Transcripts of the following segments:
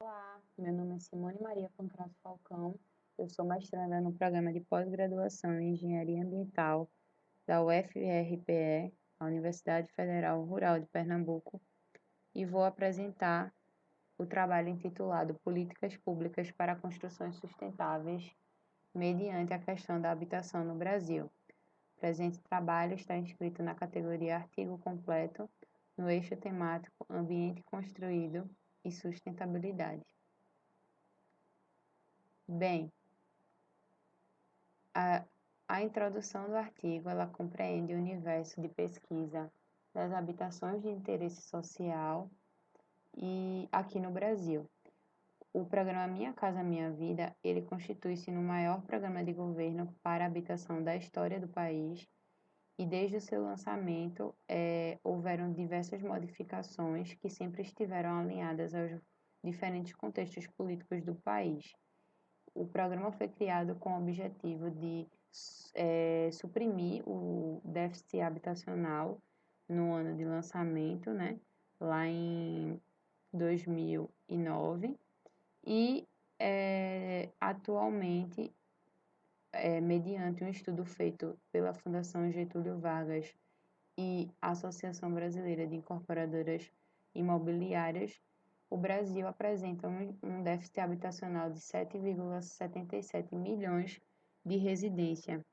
Olá, meu nome é Simone Maria Pancrasso Falcão, eu sou mestranda no programa de pós-graduação em Engenharia Ambiental da UFRPE, a Universidade Federal Rural de Pernambuco, e vou apresentar o trabalho intitulado Políticas Públicas para Construções Sustentáveis mediante a questão da habitação no Brasil. O presente trabalho está inscrito na categoria Artigo Completo, no eixo temático Ambiente Construído e Sustentabilidade. Bem, a introdução do artigo ela compreende o universo de pesquisa das habitações de interesse social e aqui no Brasil. O programa Minha Casa Minha Vida, ele constitui-se no maior programa de governo para a habitação da história do país e desde o seu lançamento houveram diversas modificações que sempre estiveram alinhadas aos diferentes contextos políticos do país. O programa foi criado com o objetivo de suprimir o déficit habitacional no ano de lançamento, né, lá em 2009, e atualmente, mediante um estudo feito pela Fundação Getúlio Vargas e a Associação Brasileira de Incorporadoras Imobiliárias, o Brasil apresenta um déficit habitacional de 7,77 milhões de residência.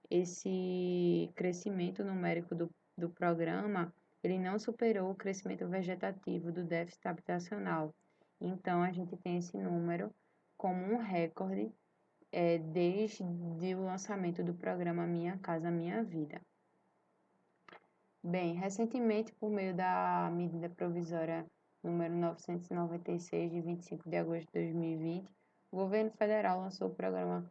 Esse crescimento numérico do programa, ele não superou o crescimento vegetativo do déficit habitacional. Então, a gente tem esse número como um recorde desde o lançamento do programa Minha Casa Minha Vida. Bem, recentemente, por meio da medida provisória número 996, de 25 de agosto de 2020, o governo federal lançou o programa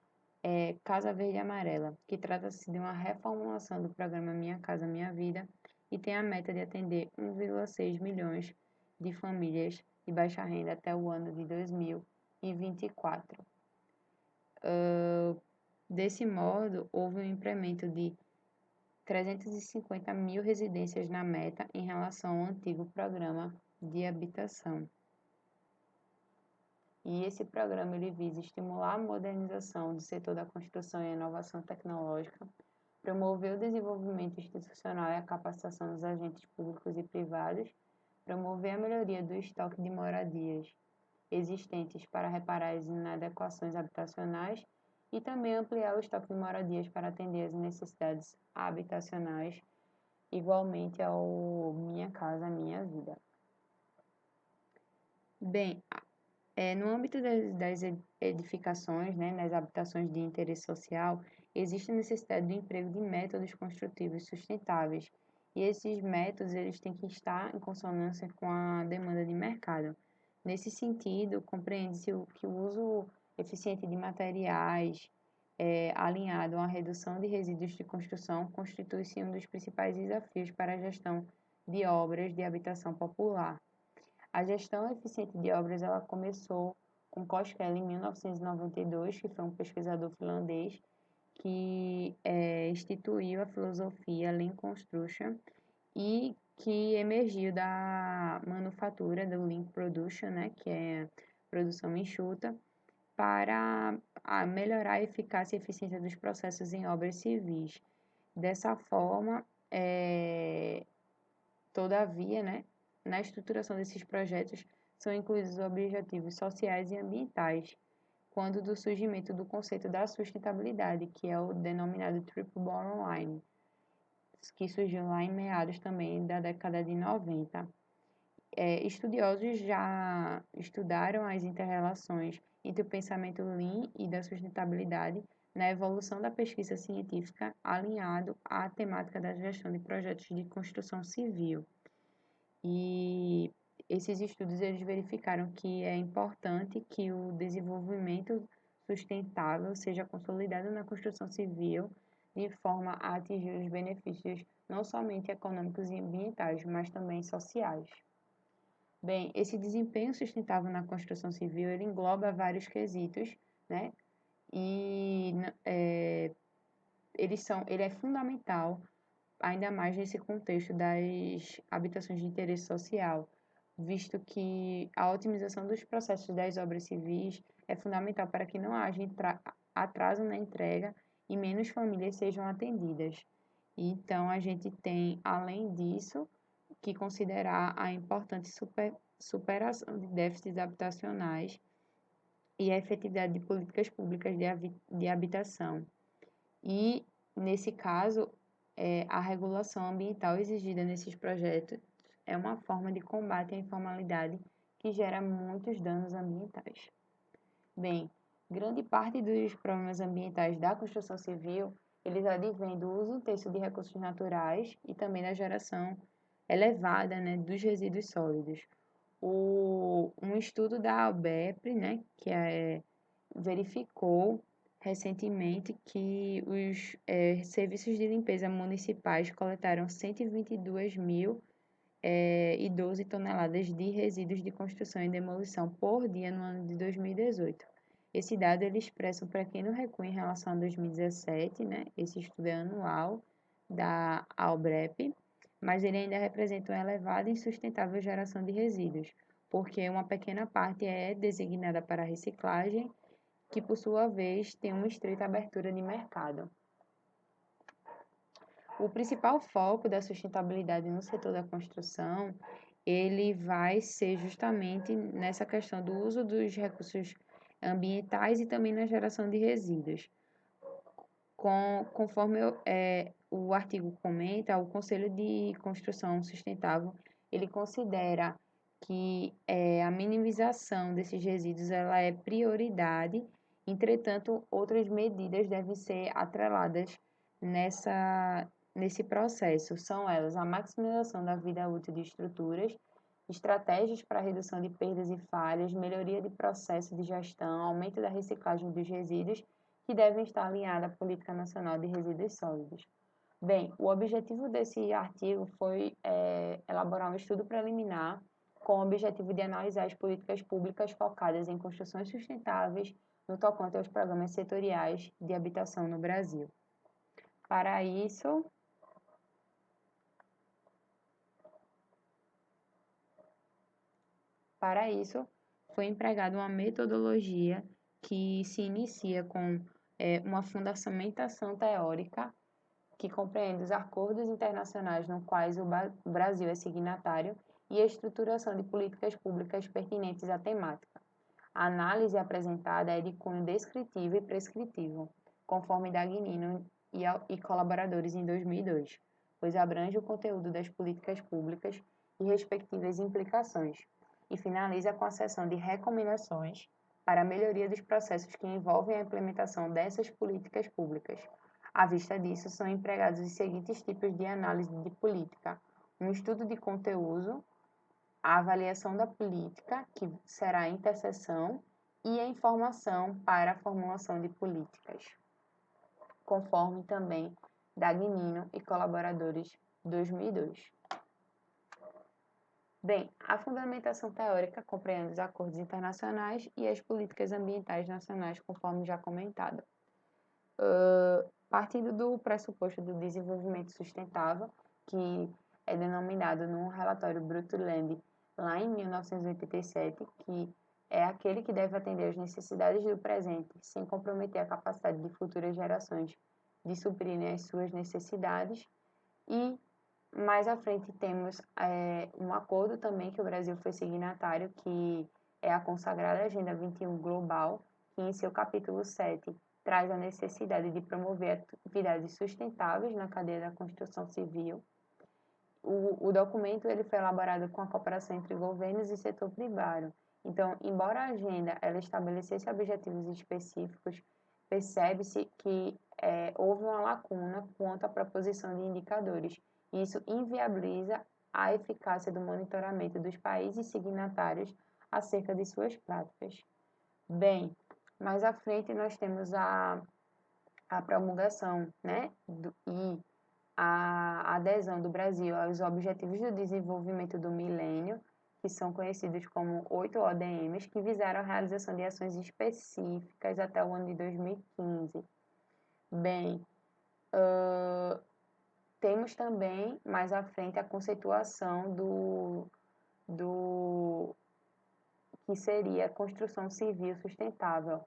Casa Verde e Amarela, que trata-se de uma reformulação do programa Minha Casa Minha Vida e tem a meta de atender 1,6 milhões de famílias de baixa renda até o ano de 2024. Desse modo, houve um incremento de 350 mil residências na meta em relação ao antigo programa de habitação. E esse programa ele visa estimular a modernização do setor da construção e inovação tecnológica, promover o desenvolvimento institucional e a capacitação dos agentes públicos e privados, promover a melhoria do estoque de moradias existentes para reparar as inadequações habitacionais e também ampliar o estoque de moradias para atender as necessidades habitacionais, igualmente ao Minha Casa Minha Vida. Bem, no âmbito das edificações, né, nas habitações de interesse social, existe a necessidade do emprego de métodos construtivos sustentáveis, e esses métodos eles têm que estar em consonância com a demanda de mercado. Nesse sentido, compreende-se que o uso eficiente de materiais, alinhado a uma redução de resíduos de construção, constitui-se um dos principais desafios para a gestão de obras de habitação popular. A gestão eficiente de obras ela começou com Koskela em 1992, que foi um pesquisador finlandês que instituiu a filosofia Lean Construction e que emergiu da manufatura do Lean Production, né, que é produção enxuta, para melhorar a eficácia e eficiência dos processos em obras civis. Dessa forma, todavia, né, na estruturação desses projetos são incluídos objetivos sociais e ambientais, quando do surgimento do conceito da sustentabilidade, que é o denominado Triple Bottom Line, que surgiu lá em meados também da década de 90. Estudiosos já estudaram as interrelações entre o pensamento Lean e da sustentabilidade na evolução da pesquisa científica alinhado à temática da gestão de projetos de construção civil. E esses estudos eles verificaram que é importante que o desenvolvimento sustentável seja consolidado na construção civil de forma a atingir os benefícios não somente econômicos e ambientais, mas também sociais. Bem, esse desempenho sustentável na construção civil ele engloba vários quesitos, né? E ele é fundamental ainda mais nesse contexto das habitações de interesse social, visto que a otimização dos processos das obras civis é fundamental para que não haja atraso na entrega e menos famílias sejam atendidas. Então, a gente tem, além disso, que considerar a importante superação de déficits habitacionais e a efetividade de políticas públicas de habitação. E, nesse caso, a regulação ambiental exigida nesses projetos é uma forma de combate à informalidade que gera muitos danos ambientais. Bem, grande parte dos problemas ambientais da construção civil, eles advêm do uso intenso de recursos naturais e também da geração elevada, né, dos resíduos sólidos. Um estudo da ALBEP, né, verificou recentemente que os serviços de limpeza municipais coletaram 122.012 toneladas de resíduos de construção e demolição por dia no ano de 2018. Esse dado ele expressa um pequeno recuo em relação a 2017, né? Esse estudo é anual da ALBREP, mas ele ainda representa uma elevada e insustentável geração de resíduos, porque uma pequena parte é designada para reciclagem, que por sua vez tem uma estreita abertura de mercado. O principal foco da sustentabilidade no setor da construção, ele vai ser justamente nessa questão do uso dos recursos ambientais e também na geração de resíduos. Conforme o artigo comenta, o Conselho de Construção Sustentável, ele considera que a minimização desses resíduos ela é prioridade, entretanto, outras medidas devem ser atreladas nesse processo. São elas a maximização da vida útil de estruturas, estratégias para redução de perdas e falhas, melhoria de processo de gestão, aumento da reciclagem dos resíduos, que devem estar alinhadas à Política Nacional de Resíduos Sólidos. Bem, o objetivo desse artigo foi elaborar um estudo preliminar com o objetivo de analisar as políticas públicas focadas em construções sustentáveis no tocante aos programas setoriais de habitação no Brasil. Para isso, foi empregada uma metodologia que se inicia com uma fundamentação teórica que compreende os acordos internacionais no quais o Brasil é signatário e a estruturação de políticas públicas pertinentes à temática. A análise apresentada é de cunho descritivo e prescritivo, conforme Dagnino e colaboradores em 2002, pois abrange o conteúdo das políticas públicas e respectivas implicações, e finaliza com a seção de recomendações para a melhoria dos processos que envolvem a implementação dessas políticas públicas. À vista disso, são empregados os seguintes tipos de análise de política: um estudo de conteúdo, a avaliação da política, que será a interseção, e a informação para a formulação de políticas, conforme também Dagnino e colaboradores 2002. Bem, a fundamentação teórica compreende os acordos internacionais e as políticas ambientais nacionais, conforme já comentado. Partindo do pressuposto do desenvolvimento sustentável, que é denominado no relatório Brundtland, lá em 1987, que é aquele que deve atender às necessidades do presente, sem comprometer a capacidade de futuras gerações de suprirem as suas necessidades. E mais à frente temos um acordo também que o Brasil foi signatário, que é a consagrada Agenda 21 Global, que em seu capítulo 7 traz a necessidade de promover atividades sustentáveis na cadeia da construção civil. O documento ele foi elaborado com a cooperação entre governos e setor privado. Então, embora a agenda ela estabelecesse objetivos específicos, percebe-se que houve uma lacuna quanto à proposição de indicadores. Isso inviabiliza a eficácia do monitoramento dos países signatários acerca de suas práticas. Bem, mais à frente nós temos a promulgação, né, e a adesão do Brasil aos Objetivos do Desenvolvimento do Milênio, que são conhecidos como 8 ODMs, que visaram a realização de ações específicas até o ano de 2015. Bem, temos também, mais à frente, a conceituação que seria a construção civil sustentável,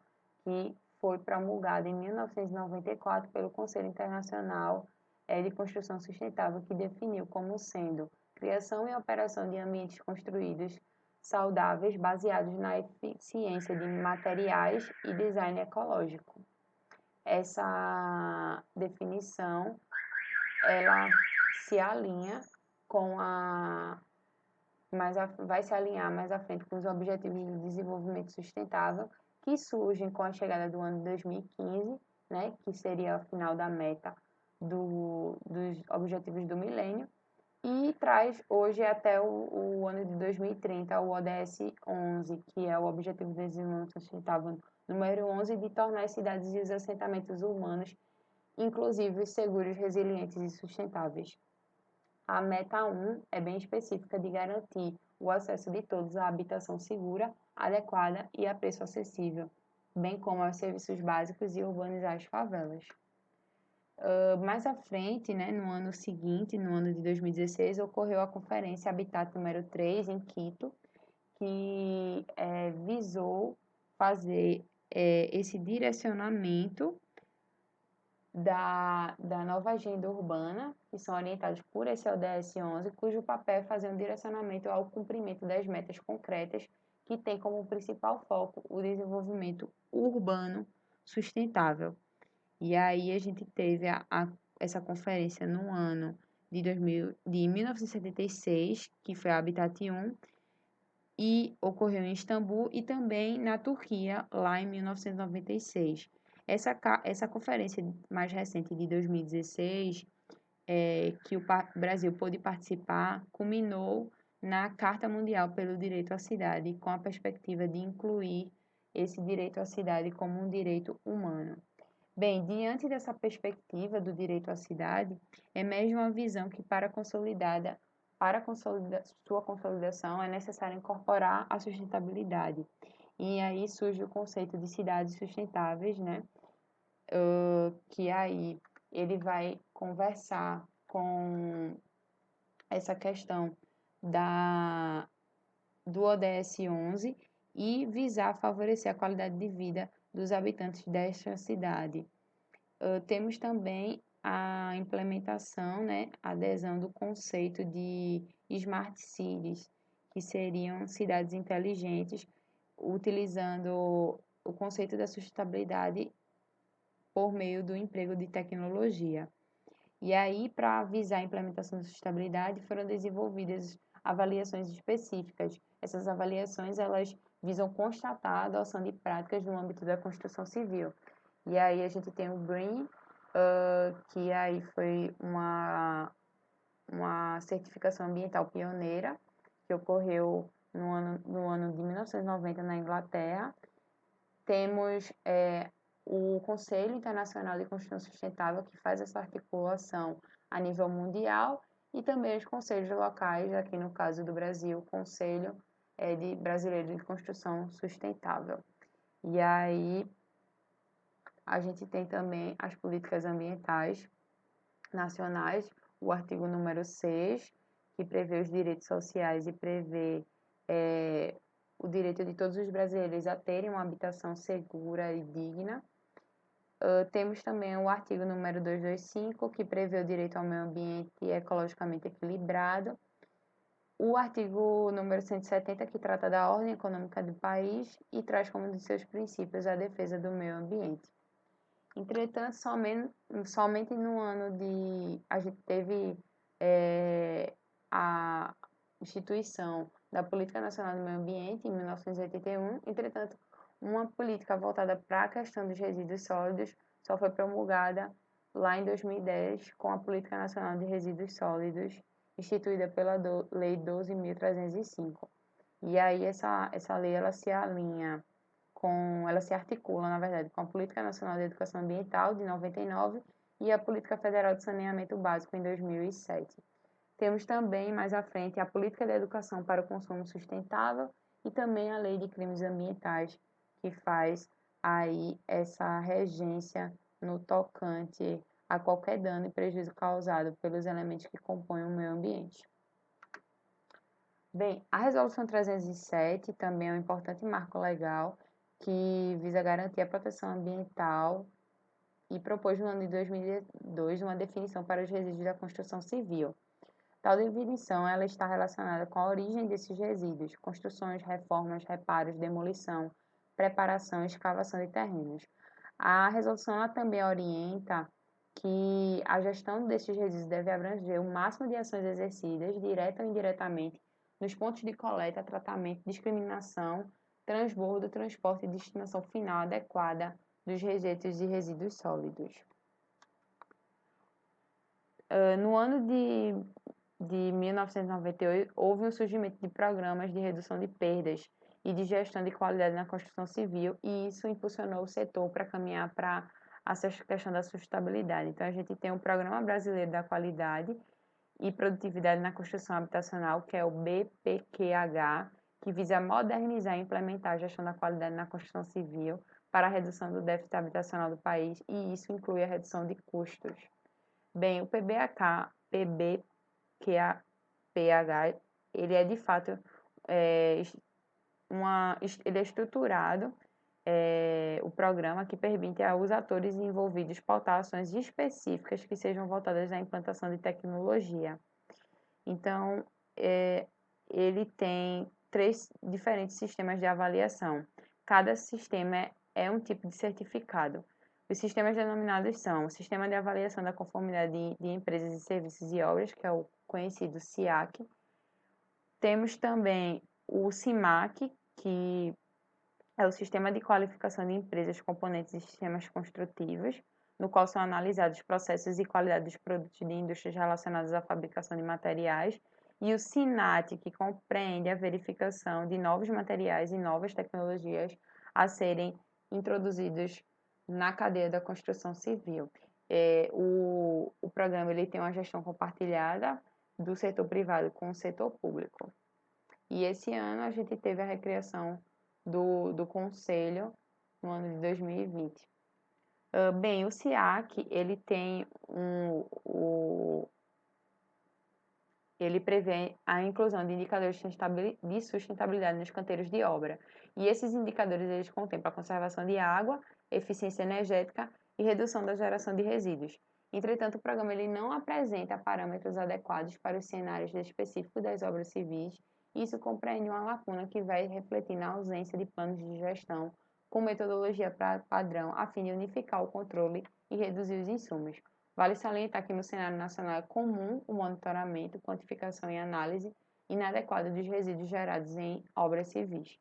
que foi promulgada em 1994 pelo Conselho Internacional de Construção Sustentável, que definiu como sendo criação e operação de ambientes construídos saudáveis baseados na eficiência de materiais e design ecológico. Essa definição ela se alinha com vai se alinhar mais à frente com os Objetivos de Desenvolvimento Sustentável, que surgem com a chegada do ano 2015, né, que seria o final da meta dos Objetivos do Milênio, e traz hoje até o ano de 2030 o ODS 11, que é o Objetivo de Desenvolvimento Sustentável número 11, de tornar as cidades e os assentamentos humanos inclusivos, seguros, resilientes e sustentáveis. A meta 1 é bem específica de garantir o acesso de todos à habitação segura, adequada e a preço acessível, bem como aos serviços básicos e urbanizar as favelas. Mais à frente, né, no ano seguinte, no ano de 2016, ocorreu a Conferência Habitat número 3 em Quito, que visou fazer esse direcionamento da nova agenda urbana, que são orientados por esse ODS 11, cujo papel é fazer um direcionamento ao cumprimento das metas concretas, que tem como principal foco o desenvolvimento urbano sustentável. E aí a gente teve essa conferência no ano de 1976, que foi a Habitat 1, e ocorreu em Istambul e também na Turquia, lá em 1996. Essa conferência mais recente de 2016, que o Brasil pôde participar, culminou na Carta Mundial pelo Direito à Cidade, com a perspectiva de incluir esse direito à cidade como um direito humano. Bem, diante dessa perspectiva do direito à cidade, emerge uma visão que, para sua consolidação, é necessário incorporar a sustentabilidade. E aí surge o conceito de cidades sustentáveis, né? Que aí ele vai conversar com essa questão do ODS 11 e visar favorecer a qualidade de vida dos habitantes desta cidade. Temos também a implementação, né, a adesão do conceito de Smart Cities, que seriam cidades inteligentes, utilizando o conceito da sustentabilidade por meio do emprego de tecnologia. E aí, para visar a implementação da sustentabilidade, foram desenvolvidas avaliações específicas. Essas avaliações, elas visam constatar a adoção de práticas no âmbito da construção civil. E aí a gente tem o BREEAM, que aí foi uma certificação ambiental pioneira, que ocorreu no ano de 1990 na Inglaterra. Temos o Conselho Internacional de Construção Sustentável, que faz essa articulação a nível mundial, e também os conselhos locais, aqui no caso do Brasil, o Conselho Brasileiro de Construção Sustentável. E aí a gente tem também as políticas ambientais nacionais, o artigo número 6, que prevê os direitos sociais e prevê o direito de todos os brasileiros a terem uma habitação segura e digna. Temos também o artigo número 225, que prevê o direito ao meio ambiente ecologicamente equilibrado. O artigo número 170, que trata da ordem econômica do país e traz como um de seus princípios a defesa do meio ambiente. Entretanto, somente no ano de... A gente teve a instituição da Política Nacional do Meio Ambiente, em 1981. Entretanto, uma política voltada para a questão dos resíduos sólidos só foi promulgada lá em 2010 com a Política Nacional de Resíduos Sólidos, instituída pela Lei 12.305. E aí essa lei ela se alinha ela se articula, na verdade, com a Política Nacional de Educação Ambiental de 99 e a Política Federal de Saneamento Básico em 2007. Temos também, mais à frente, a Política de Educação para o Consumo Sustentável e também a Lei de Crimes Ambientais, que faz aí essa regência no tocante a qualquer dano e prejuízo causado pelos elementos que compõem o meio ambiente. Bem, a Resolução 307 também é um importante marco legal que visa garantir a proteção ambiental e propôs no ano de 2002 uma definição para os resíduos da construção civil. Tal definição ela está relacionada com a origem desses resíduos, construções, reformas, reparos, demolição, preparação e escavação de terrenos. A resolução ela também orienta que a gestão desses resíduos deve abranger o máximo de ações exercidas, direta ou indiretamente, nos pontos de coleta, tratamento, discriminação, transbordo, transporte e destinação final adequada dos rejeitos de resíduos sólidos. No ano de 1998, houve um surgimento de programas de redução de perdas e de gestão de qualidade na construção civil, e isso impulsionou o setor para caminhar para essa questão da sustentabilidade. Então, a gente tem o Programa Brasileiro da Qualidade e Produtividade na Construção Habitacional, que é o BPQH, que visa modernizar e implementar a gestão da qualidade na construção civil para a redução do déficit habitacional do país, e isso inclui a redução de custos. Bem, o PH, ele é de fato é, ele é estruturado, o programa que permite aos atores envolvidos pautar ações específicas que sejam voltadas à implantação de tecnologia. Então, ele tem 3 diferentes sistemas de avaliação. Cada sistema é um tipo de certificado. Os sistemas denominados são o Sistema de Avaliação da Conformidade de Empresas e Serviços e Obras, que é o conhecido SIAC. Temos também o CIMAC, que é o Sistema de Qualificação de Empresas, Componentes e Sistemas Construtivos, no qual são analisados processos e qualidade dos produtos de indústrias relacionados à fabricação de materiais, e o SINAT, que compreende a verificação de novos materiais e novas tecnologias a serem introduzidos na cadeia da construção civil. O programa ele tem uma gestão compartilhada do setor privado com o setor público. E esse ano a gente teve a recriação do Conselho no ano de 2020. Bem, o SIAC, ele prevê a inclusão de indicadores de sustentabilidade nos canteiros de obra. E esses indicadores eles contemplam a conservação de água, eficiência energética e redução da geração de resíduos. Entretanto, o programa ele não apresenta parâmetros adequados para os cenários específicos das obras civis. Isso compreende uma lacuna que vai refletir na ausência de planos de gestão com metodologia padrão, a fim de unificar o controle e reduzir os insumos. Vale salientar que no cenário nacional é comum o monitoramento, quantificação e análise inadequada dos resíduos gerados em obras civis.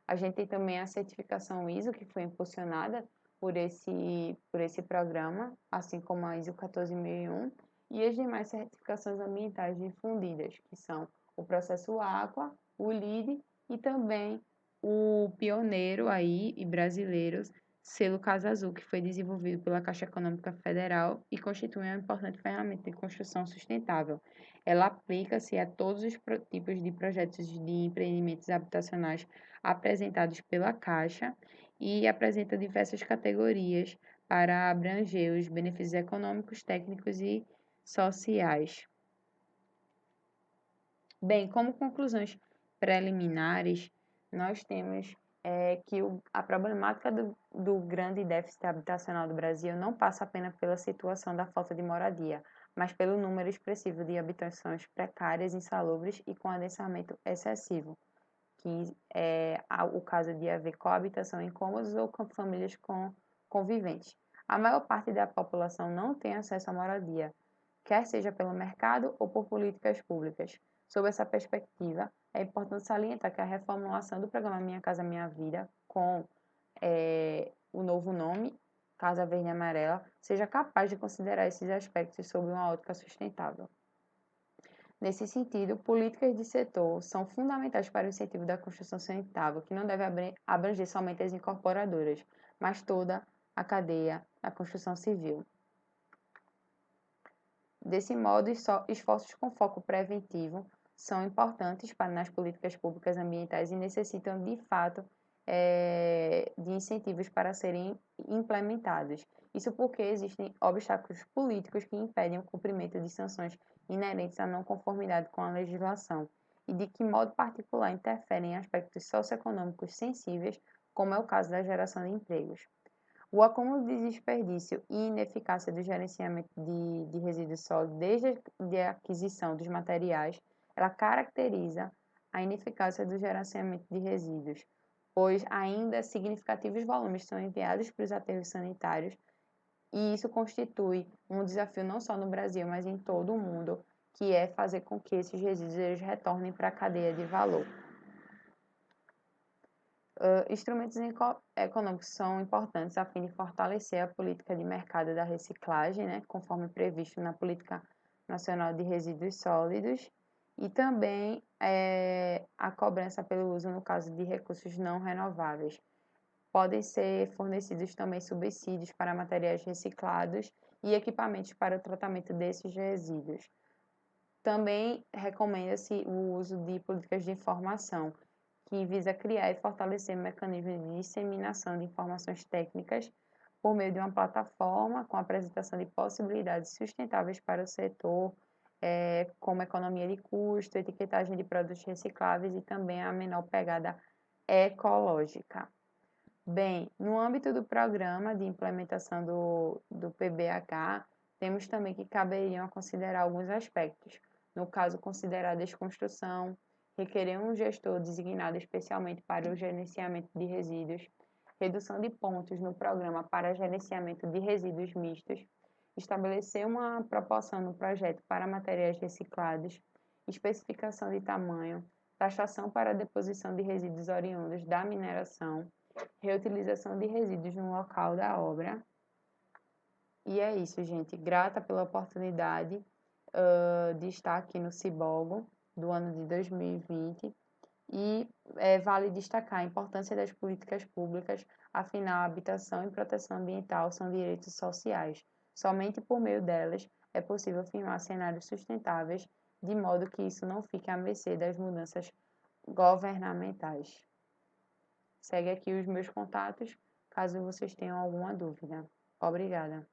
A gente tem também a certificação ISO, que foi impulsionada por esse programa, assim como a ISO 14001, e as demais certificações ambientais difundidas, que são o processo Aqua, o LEED e também o pioneiro aí e brasileiros selo Casa Azul, que foi desenvolvido pela Caixa Econômica Federal e constitui uma importante ferramenta de construção sustentável. Ela aplica-se a todos os tipos de projetos de empreendimentos habitacionais apresentados pela Caixa e apresenta diversas categorias para abranger os benefícios econômicos, técnicos e sociais. Bem, como conclusões preliminares, nós temos que a problemática do grande déficit habitacional do Brasil não passa apenas pela situação da falta de moradia, mas pelo número expressivo de habitações precárias, insalubres e com adensamento excessivo, que é o caso de haver coabitação em cômodos ou com famílias conviventes. A maior parte da população não tem acesso à moradia, quer seja pelo mercado ou por políticas públicas. Sob essa perspectiva, é importante salientar que a reformulação do programa Minha Casa Minha Vida, com o novo nome, Casa Verde e Amarela, seja capaz de considerar esses aspectos sob uma ótica sustentável. Nesse sentido, políticas de setor são fundamentais para o incentivo da construção sustentável, que não deve abranger somente as incorporadoras, mas toda a cadeia da construção civil. Desse modo, esforços com foco preventivo são importantes nas políticas públicas ambientais e necessitam, de fato, de incentivos para serem implementados. Isso porque existem obstáculos políticos que impedem o cumprimento de sanções inerentes à não conformidade com a legislação. e de que modo particular interferem em aspectos socioeconômicos sensíveis, como é o caso da geração de empregos. O acúmulo de desperdício e ineficácia do gerenciamento de resíduos sólidos desde a aquisição dos materiais, ela caracteriza a ineficácia do gerenciamento de resíduos, pois ainda significativos volumes são enviados para os aterros sanitários, e isso constitui um desafio não só no Brasil, mas em todo o mundo, que é fazer com que esses resíduos eles retornem para a cadeia de valor. Instrumentos econômicos são importantes a fim de fortalecer a política de mercado da reciclagem, né, conforme previsto na Política Nacional de Resíduos Sólidos, e também a cobrança pelo uso no caso de recursos não renováveis. Podem ser fornecidos também subsídios para materiais reciclados e equipamentos para o tratamento desses resíduos. Também recomenda-se o uso de políticas de informação, que visa criar e fortalecer mecanismos de disseminação de informações técnicas por meio de uma plataforma com apresentação de possibilidades sustentáveis para o setor, como economia de custo, etiquetagem de produtos recicláveis e também a menor pegada ecológica. Bem, no âmbito do programa de implementação do PBH, temos também que caberiam considerar alguns aspectos. No caso, considerar a desconstrução, requerer um gestor designado especialmente para o gerenciamento de resíduos, redução de pontos no programa para gerenciamento de resíduos mistos, estabelecer uma proporção no projeto para materiais reciclados, especificação de tamanho, taxação para deposição de resíduos oriundos da mineração, reutilização de resíduos no local da obra. E é isso, gente. Grata pela oportunidade de estar aqui no Cibogo do ano de 2020. E vale destacar a importância das políticas públicas, afinal, a habitação e proteção ambiental são direitos sociais. Somente por meio delas é possível firmar cenários sustentáveis, de modo que isso não fique à mercê das mudanças governamentais. Segue aqui os meus contatos, caso vocês tenham alguma dúvida. Obrigada.